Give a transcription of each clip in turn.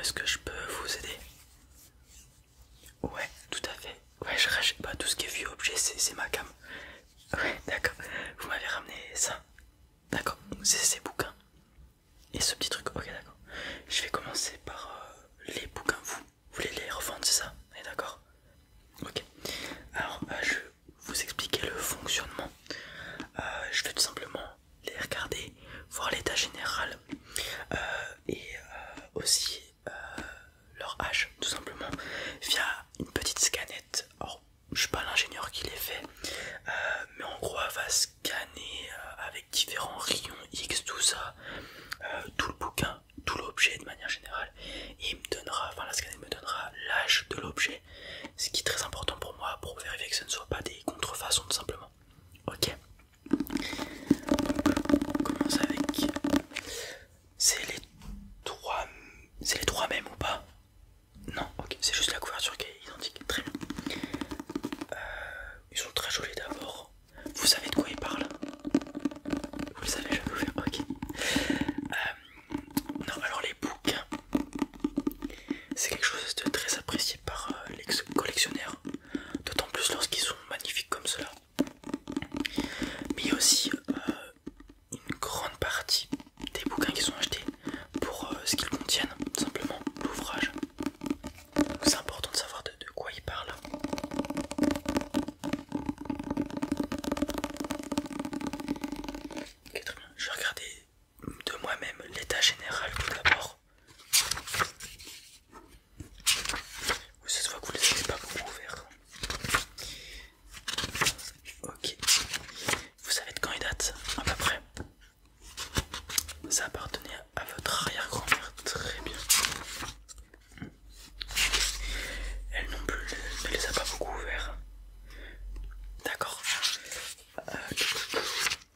est-ce que je peux vous aider? Ouais, tout à fait. Ouais, je rachète pas tout ce qui est vieux objet, c'est ma cam. Ouais, d'accord. Vous m'avez ramené ça. D'accord, c'est ces bouquins. Et ce petit truc, ok, d'accord. Je vais commencer par les bouquins. Vous voulez les revendre, c'est ça? On est d'accord? Ok. Alors, je vais vous expliquer le fonctionnement. Je vais tout simplement les regarder, voir l'état général et aussi leur âge, tout simplement, via une petite scannette. Alors, je suis pas l'ingénieur qui les fait, mais en gros, elle va scanner avec différents rayons X, tout ça, tout le bouquin, tout l'objet de manière générale, et il me donnera, enfin la scannette me donnera l'âge de l'objet, ce qui est très important pour moi pour vérifier que ce ne soit pas des contrefaçons tout simplement. Ok. On commence avec. C'est les trois. C'est les trois mêmes ou pas? Non, ok, c'est juste la couverture qui est identique. Très bien. Ils sont très jolis d'abord. Vous savez de quoi ils parlent? Vous le savez, je vais vous faire. Ok. Non, alors les bouquins, c'est quelque chose de très apprécié par les collectionneurs. D'autant plus lorsqu'ils sont magnifiques comme cela. Mais il y a aussi une grande partie des bouquins qui sont achetés pour ce qu'ils contiennent, tout simplement l'ouvrage. C'est important de savoir de quoi ils parlent. Ok, très bien. Je vais regarder de moi-même l'état général tout d'abord. Oui, cette fois que vous les avez pas beaucoup ouverts. Ok. Vous savez de quand ils datent à peu près? Ça appartenait à votre arrière-grand-mère, très bien. Elle non plus ne les a pas beaucoup ouverts. D'accord.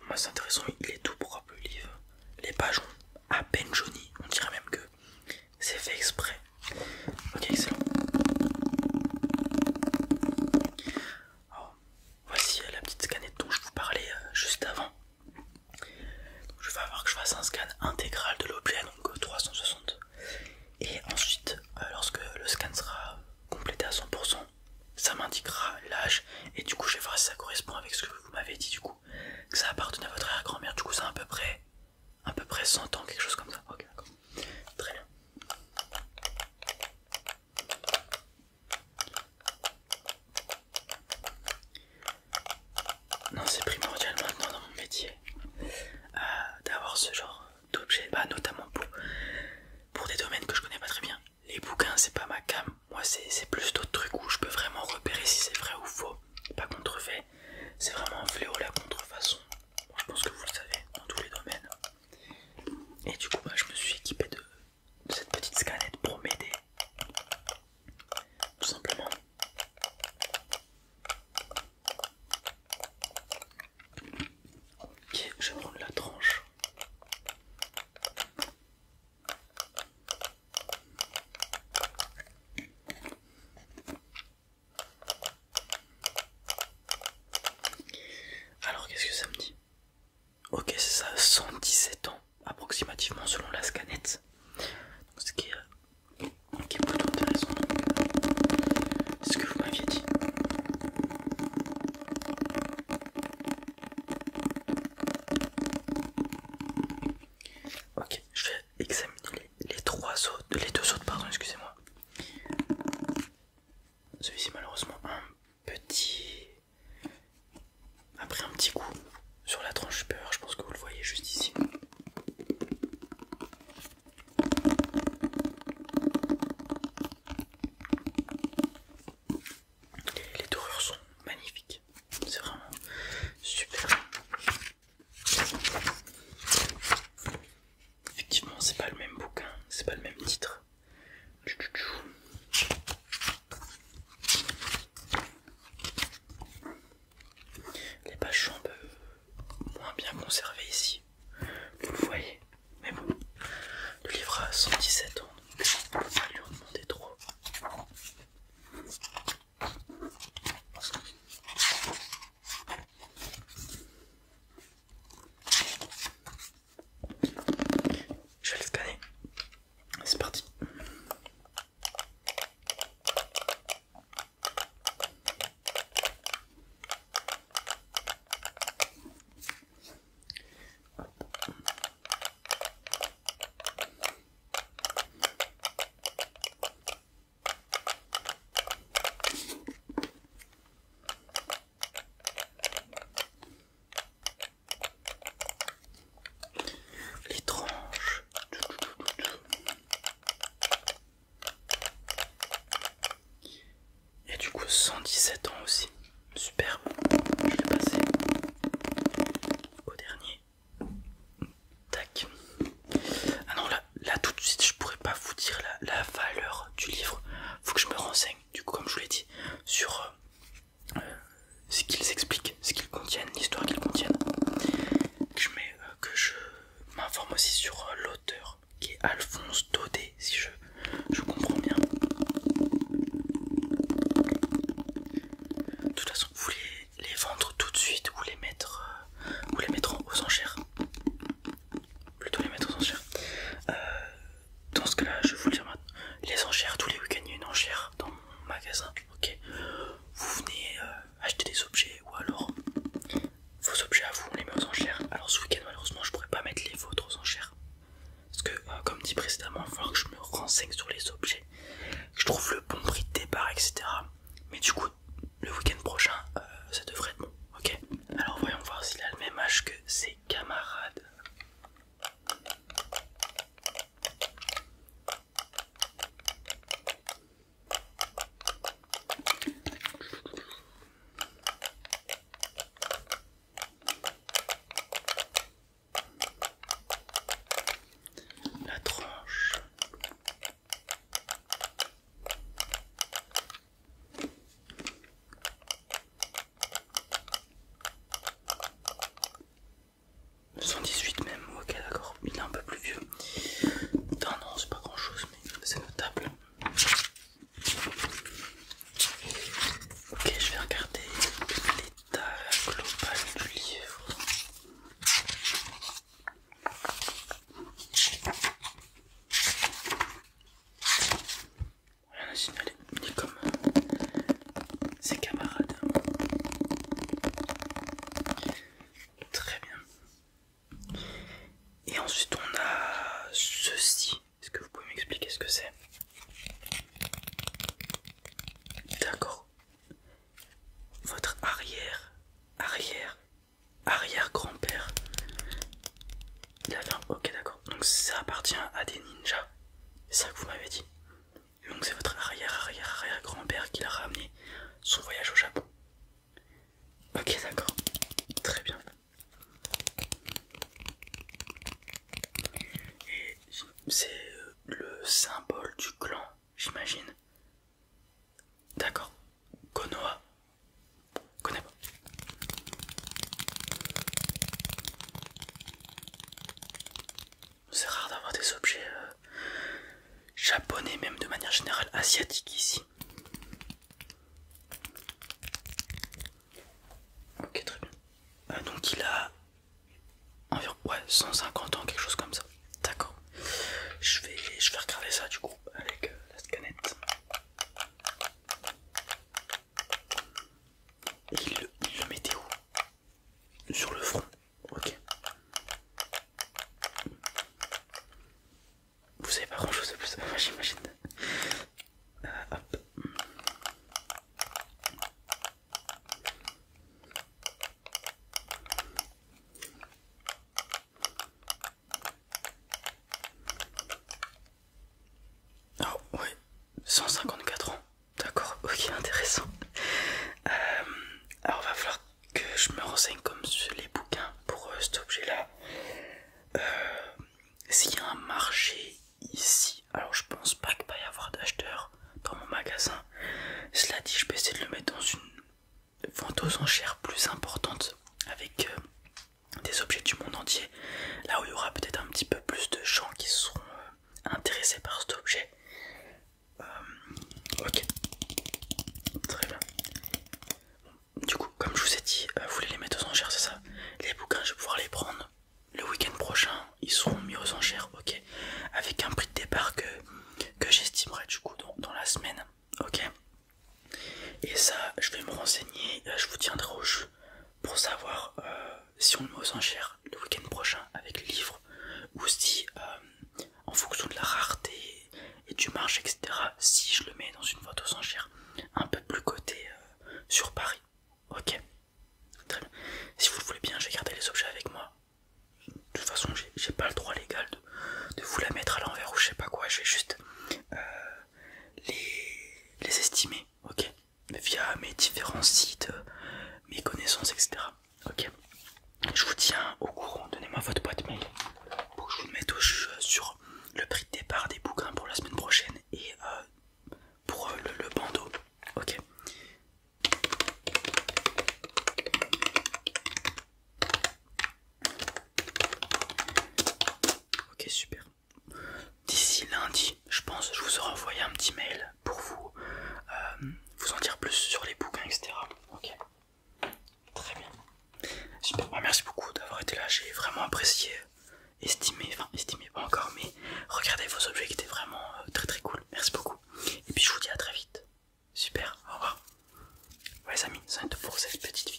Moi c'est intéressant, il est tout propre le livre. Les pages ont à peine jauni, on dirait même que c'est fait exprès. Ok, excellent. Alors, voici la petite scannette dont je vous parlais juste avant. Donc, je vais avoir que je fasse un scan intégral de l'objet, donc 360. Et ensuite, lorsque le scan sera complété à 100%, ça m'indiquera l'âge et du coup je vais voir si ça correspond avec ce que vous m'avez dit du coup. Que ça appartenait à votre arrière-grand-mère, du coup c'est à peu près 100 ans, quelque chose comme ça. Ok, d'accord. Très bien. Non, c'est primordial maintenant dans mon métier d'avoir ce genre d'objet, bah, notamment pour des domaines que je connais pas très bien. Les bouquins, c'est pas ma cam. Moi, c'est plus d'autres trucs où je peux vraiment repérer si c'est vrai ou faux. Pas contrefait. C'est vraiment un fléau la contrefaçon. Bon, je pense que vous le savez dans tous les domaines. Et du coup, bah, je me suis équipé de cette petite scannette pour m'aider. Tout simplement. Ok, je vais prendre la tranche. Alors qu'est-ce que ça me dit? Ok, c'est ça, 117 ans approximativement selon la scannette. Donc, ce qui est plutôt intéressant. C'est ce que vous m'aviez dit. Ok, je vais examiner les deux autres, pardon, excusez-moi. Celui-ci malheureusement a pris un petit coup sur la tranche supérieure, je pense que vous le voyez juste ici. Les dorures sont magnifiques, c'est vraiment super. Effectivement, c'est pas le même bouquin, c'est pas le même titre. Les pages sont un peu moins bien conservées ici, vous le voyez, mais bon, le livre a 117 ans, donc on peut pas lui en demander trop. Je vais le scanner, c'est parti. le 117 ans aussi. Superbe. Je l'ai passé au dernier. Tac. Ah non, là tout de suite, je pourrais pas vous dire la valeur du livre. Faut que je me renseigne, du coup, comme je vous l'ai dit, sur ce qu'ils expliquent, ce qu'ils contiennent, l'histoire qu'ils contiennent. Que je m'informe aussi sur l'auteur, qui est Alphonse Daudet, si je comprends bien. De toute façon, vous les vendre tout de suite ou les mettre aux enchères. Plutôt les mettre aux enchères. Dans ce cas-là, je vais vous le dire maintenant. Les enchères, tous les week-ends, il y a une enchère dans mon magasin. Ok. Vous venez acheter des objets ou alors vos objets à vous, on les met aux enchères. Alors ce week-end, malheureusement, je pourrais pas mettre les vôtres aux enchères. Parce que, comme dit précédemment, il va falloir que je me renseigne sur les objets, que je trouve le bon prix de départ, etc. Mais du coup, le week-end prochain, ça devrait être bon. Ok. Alors voyons voir s'il a le même âge que ses camarades. La tranche. Le 118 même, ok d'accord, il est un peu plus vieux. D'un an, c'est pas grand chose, mais c'est notable. Ok, je vais regarder l'état global du livre. Rien à signaler, il est comme ses camarades. Très bien. Et ensuite on a ceci. Est-ce que vous pouvez m'expliquer ce que c'est? D'accord. Votre arrière-grand-père. Il avait un... Ok d'accord. Donc ça appartient à des ninjas. C'est ça que vous m'avez dit. Donc c'est votre arrière-grand-père qui l'a ramené son voyage au Japon. Ok d'accord. Très bien. Et c'est le symbole du clan, j'imagine. D'accord. Konoha. Connais pas. C'est rare d'avoir des objets japonais, même de manière générale asiatiques ici. Ok, très bien. Donc il a environ 150 ans, quelque chose comme ça. D'accord. Je vais regarder ça du coup avec la scanette. Et il le mettait où? Sur le front. Ok. Vous savez pas grand chose de plus, moi j'imagine. Hop. Ah ouais, 154 ans. D'accord, ok, intéressant. Alors va falloir que je me renseigne comme sur les bouquins pour cet objet-là. S'il y a un marché ici, alors je pense pas qu'il va y avoir d'acheteurs dans mon magasin. Cela dit, je peux essayer de le mettre dans une vente aux enchères plus importante avec des objets du monde entier, là où il y aura peut-être un petit peu plus de gens qui seront intéressés par cet objet. Ok, très bien. Du coup, comme je vous ai dit, vous voulez les mettre aux enchères, c'est ça? Les bouquins, je vais pouvoir les prendre le week-end prochain, ils seront mis aux enchères, ok? Avec un prix de départ que j'estimerai du coup dans la semaine, ok? Et ça, je vais me renseigner, je vous tiendrai au jus pour savoir si on le met aux enchères le week-end prochain avec les livres ou si, en fonction de la rareté et du marché, etc., si je le mets dans une vente aux enchères un peu plus cotée sur Paris, ok? Très bien. Si vous le voulez bien, je vais garder les objets avec moi. De toute façon, j'ai pas le droit légal de vous la mettre à l'envers ou je sais pas quoi, je vais juste les estimer, ok? Mais via petit mail pour vous en dire plus sur les bouquins, etc. Ok, très bien. Super, merci beaucoup d'avoir été là, j'ai vraiment apprécié, estimé pas encore, mais regardez vos objets qui étaient vraiment très très cool. Merci beaucoup. Et puis je vous dis à très vite. Super, au revoir. Ouais les amis, ça va être pour cette petite